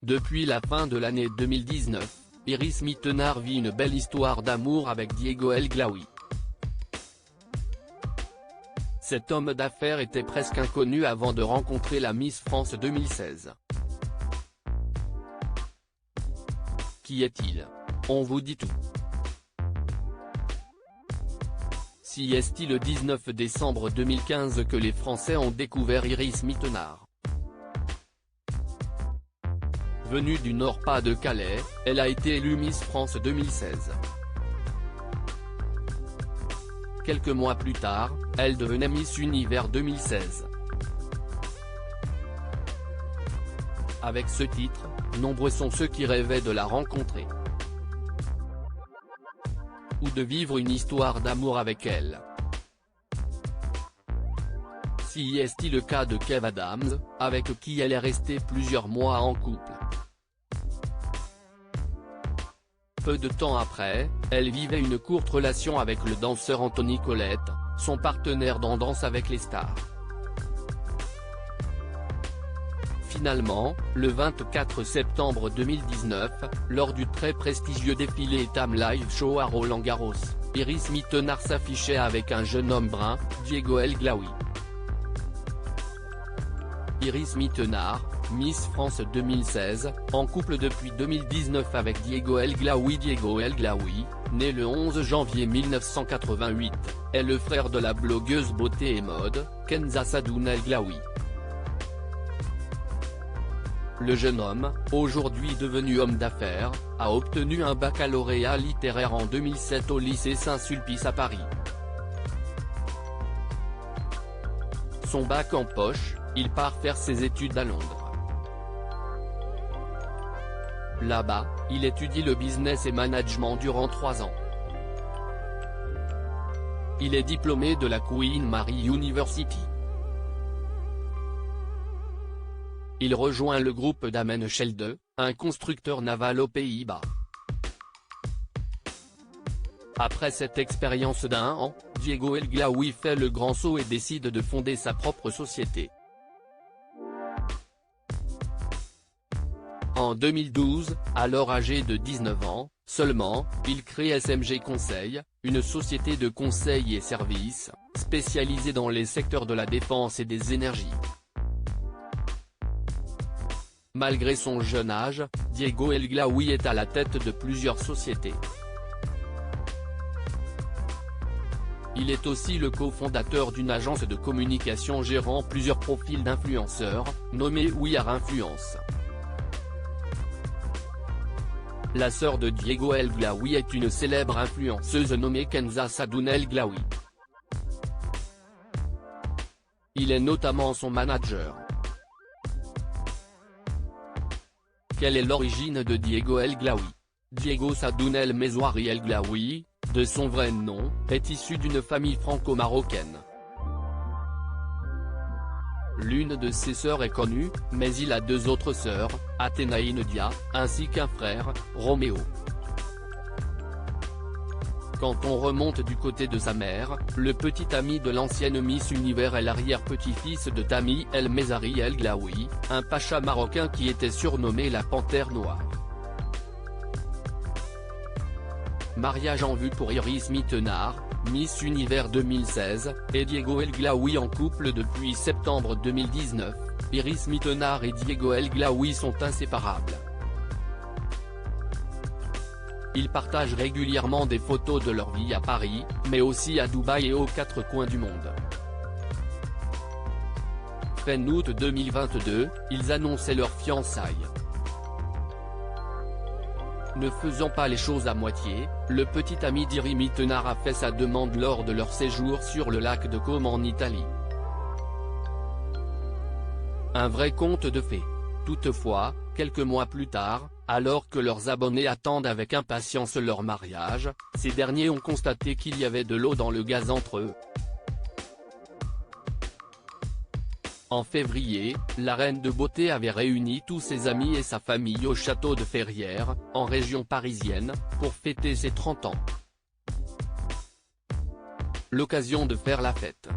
Depuis la fin de l'année 2019, Iris Mittenard vit une belle histoire d'amour avec Diego El Glaoui. Cet homme d'affaires était presque inconnu avant de rencontrer la Miss France 2016. Qui est-il? On vous dit tout. Si est-il le 19 décembre 2015 que les Français ont découvert Iris Mittenard. Venue du Nord-Pas-de-Calais, elle a été élue Miss France 2016. Quelques mois plus tard, elle devenait Miss Univers 2016. Avec ce titre, nombreux sont ceux qui rêvaient de la rencontrer. Ou de vivre une histoire d'amour avec elle. Si est-il le cas de Kev Adams, avec qui elle est restée plusieurs mois en couple. Peu de temps après, elle vivait une courte relation avec le danseur Anthony Collette, son partenaire dans Danse avec les stars. Finalement, le 24 septembre 2019, lors du très prestigieux défilé Time Live Show à Roland-Garros, Iris Mittenard s'affichait avec un jeune homme brun, Diego El Glaoui. Iris Mittenard, Miss France 2016, en couple depuis 2019 avec Diego El Glaoui. Diego El Glaoui, né le 11 janvier 1988, est le frère de la blogueuse beauté et mode, Kenza Sadoun El Glaoui. Le jeune homme, aujourd'hui devenu homme d'affaires, a obtenu un baccalauréat littéraire en 2007 au lycée Saint-Sulpice à Paris. Son bac en poche, il part faire ses études à Londres. Là-bas, il étudie le business et management durant 3 ans. Il est diplômé de la Queen Mary University. Il rejoint le groupe Damen-Schelde, un constructeur naval aux Pays-Bas. Après cette expérience d'1 an, Diego El Glaoui fait le grand saut et décide de fonder sa propre société. En 2012, alors âgé de 19 ans, seulement, il crée SMG Conseil, une société de conseil et services, spécialisée dans les secteurs de la défense et des énergies. Malgré son jeune âge, Diego El Glaoui est à la tête de plusieurs sociétés. Il est aussi le cofondateur d'une agence de communication gérant plusieurs profils d'influenceurs, nommée We Are Influence. La sœur de Diego El Glaoui est une célèbre influenceuse nommée Kenza Sadoun El Glaoui. Il est notamment son manager. Quelle est l'origine de Diego El Glaoui? Diego Sadoun El Mezouari El Glaoui, de son vrai nom, est issu d'une famille franco-marocaine. L'une de ses sœurs est connue, mais il a 2 autres sœurs, Athéna et Nadia, ainsi qu'un frère, Roméo. Quand on remonte du côté de sa mère, le petit ami de l'ancienne Miss Univers est l'arrière-petit-fils de Tammy El Mezari El Glaoui, un pacha marocain qui était surnommé la Panthère Noire. Mariage en vue pour Iris Mittenard, Miss Univers 2016, et Diego El Glaoui en couple depuis septembre 2019, Iris Mittenard et Diego El Glaoui sont inséparables. Ils partagent régulièrement des photos de leur vie à Paris, mais aussi à Dubaï et aux 4 coins du monde. Fin août 2022, ils annonçaient leur fiançailles. Ne faisant pas les choses à moitié, le petit ami d'Iris Mittenard a fait sa demande lors de leur séjour sur le lac de Como en Italie. Un vrai conte de fées. Toutefois, quelques mois plus tard, alors que leurs abonnés attendent avec impatience leur mariage, ces derniers ont constaté qu'il y avait de l'eau dans le gaz entre eux. En février, la reine de beauté avait réuni tous ses amis et sa famille au château de Ferrières, en région parisienne, pour fêter ses 30 ans. L'occasion de faire la fête.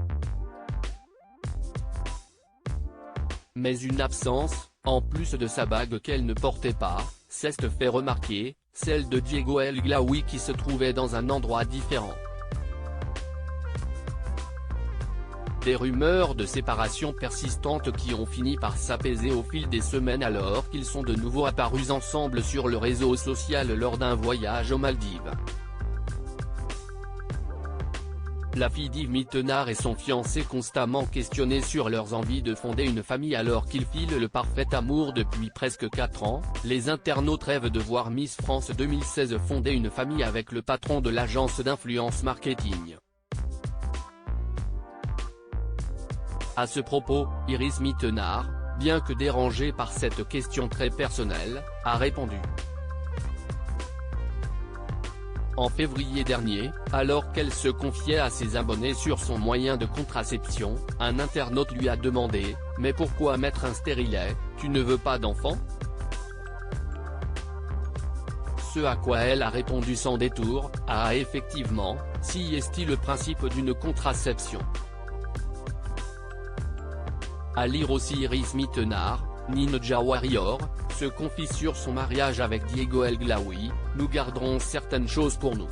Mais une absence, en plus de sa bague qu'elle ne portait pas, s'est fait remarquer, celle de Diego El Glaoui qui se trouvait dans un endroit différent. Des rumeurs de séparation persistantes qui ont fini par s'apaiser au fil des semaines alors qu'ils sont de nouveau apparus ensemble sur le réseau social lors d'un voyage aux Maldives. La fille d'Yves Mittenard et son fiancé constamment questionnés sur leurs envies de fonder une famille alors qu'ils filent le parfait amour depuis presque 4 ans, les internautes rêvent de voir Miss France 2016 fonder une famille avec le patron de l'agence d'influence marketing. À ce propos, Iris Mittenard, bien que dérangée par cette question très personnelle, a répondu. En février dernier, alors qu'elle se confiait à ses abonnés sur son moyen de contraception, un internaute lui a demandé « Mais pourquoi mettre un stérilet, tu ne veux pas d'enfant ?» Ce à quoi elle a répondu sans détour, « Ah effectivement, si est-il le principe d'une contraception ?» À lire aussi Iris Mittenard, Ninja Warrior, se confie sur son mariage avec Diego El Glaoui, nous garderons certaines choses pour nous.